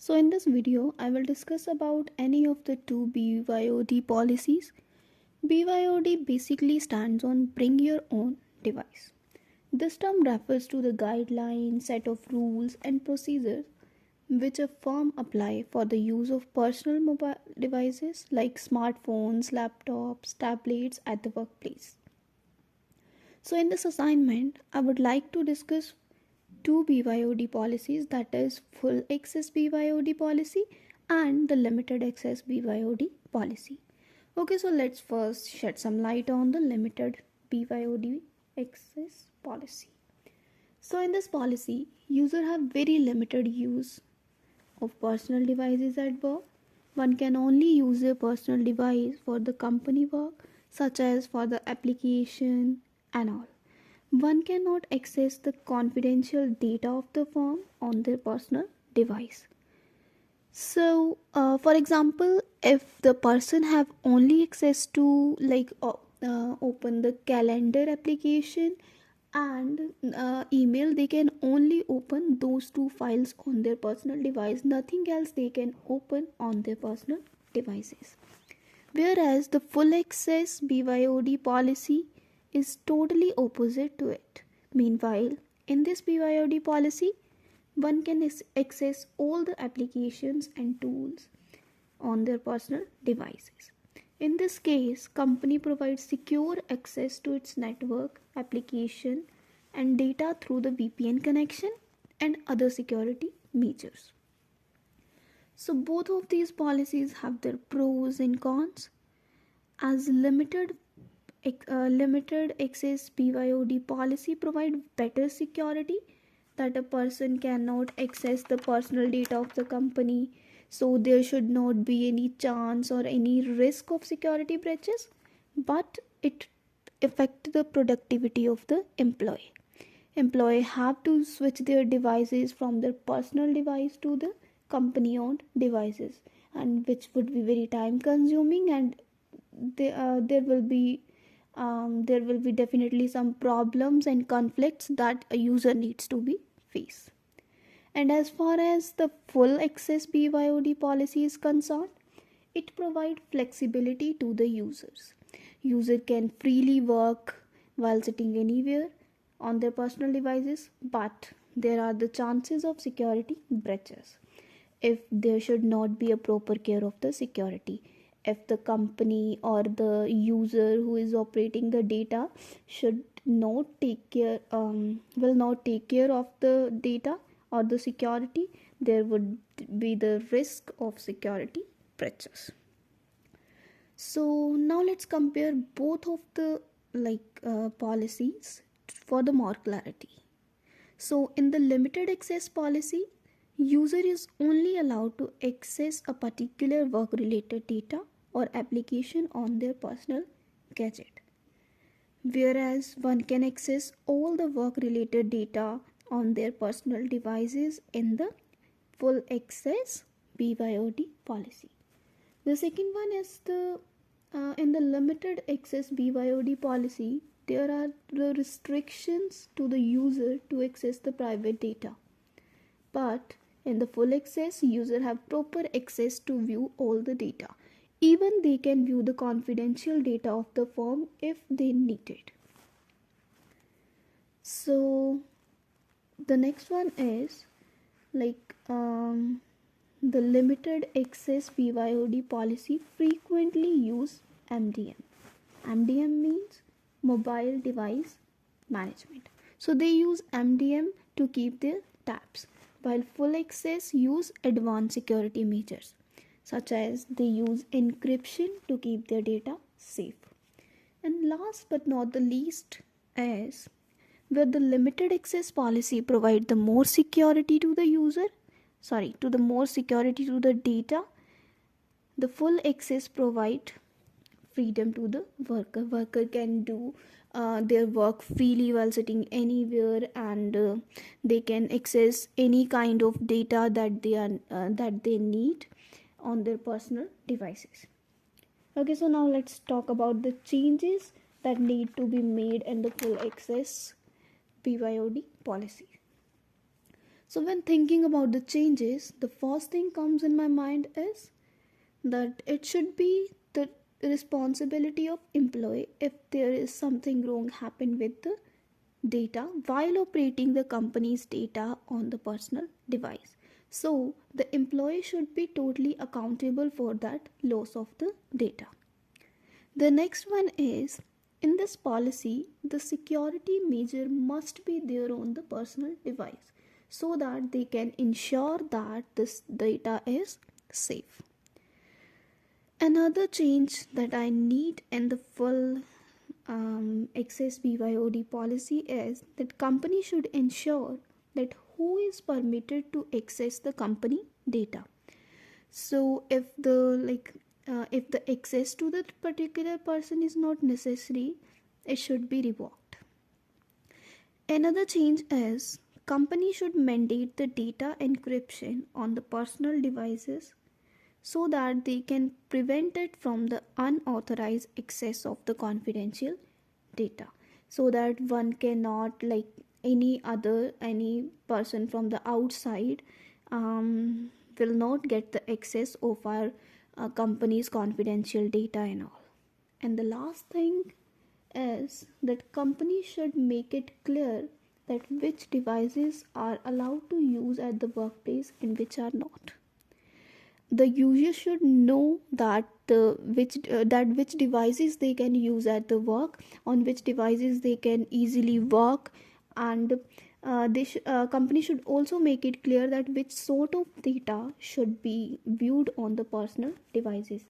So in this video, I will discuss about any of the two BYOD policies. BYOD basically stands on bring your own device. This term refers to the guidelines, set of rules and procedures which a firm apply for the use of personal mobile devices like smartphones, laptops, tablets at the workplace. So in this assignment, I would like to discuss two BYOD policies, that is full access BYOD policy and the limited access BYOD policy. Okay, so let's first shed some light on the limited BYOD access policy. So in this policy, user have very limited use of personal devices at work. One can only use a personal device for the company work, such as for the application and all. One cannot access the confidential data of the firm on their personal device. So, for example, if the person have only access to open the calendar application and email, they can only open those two files on their personal device. Nothing else they can open on their personal devices. Whereas the full access BYOD policy is totally opposite to it. Meanwhile, in this BYOD policy, one can access all the applications and tools on their personal devices. In this case, company provides secure access to its network, application and data through the VPN connection and other security measures. So both of these policies have their pros and cons. As limited access BYOD policy provide better security, that a person cannot access the personal data of the company, so there should not be any chance or any risk of security breaches, but it affect the productivity of the employee have to switch their devices from their personal device to the company owned devices, and which would be very time consuming, and there will be definitely some problems and conflicts that a user needs to be faced. And as far as the full access BYOD policy is concerned, it provides flexibility to the users. User can freely work while sitting anywhere on their personal devices, but there are the chances of security breaches if there should not be a proper care of the security. If the company or the user who is operating the data should not take care will not take care of the data or the security, there would be the risk of security breaches. So now let's compare both of the policies for the more clarity. So in the limited access policy, user is only allowed to access a particular work related data or application on their personal gadget, whereas one can access all the work related data on their personal devices in the full access BYOD policy. The second one is the in the limited access BYOD policy, there are the restrictions to the user to access the private data, but in the full access, user have proper access to view all the data. Even they can view the confidential data of the firm if they need it. So the next one is the limited access BYOD policy frequently use MDM. MDM means mobile device management. So they use MDM to keep their tabs, while full access use advanced security measures, such as they use encryption to keep their data safe. And last but not the least is where the limited access policy provide the more security to the more security to the data. The full access provide freedom to the worker can do their work freely while sitting anywhere, and they can access any kind of data that they need on their personal devices. Okay, so now let's talk about the changes that need to be made in the full access BYOD policy. So when thinking about the changes, the first thing comes in my mind is that it should be the responsibility of employee if there is something wrong happen with the data while operating the company's data on the personal device. So the employee should be totally accountable for that loss of the data. The next one is, in this policy, the security measure must be there on the personal device so that they can ensure that this data is safe. Another change that I need in the full access BYOD policy is that company should ensure that who is permitted to access the company data. So if the access to that particular person is not necessary, it should be revoked. Another change is company should mandate the data encryption on the personal devices so that they can prevent it from the unauthorized access of the confidential data, so that one cannot, like any person from the outside will not get the access of our company's confidential data and all. And the last thing is that companies should make it clear that which devices are allowed to use at the workplace and which are not. The user should know that which devices they can use at the work, on which devices they can easily work, and company should also make it clear that which sort of data should be viewed on the personal devices.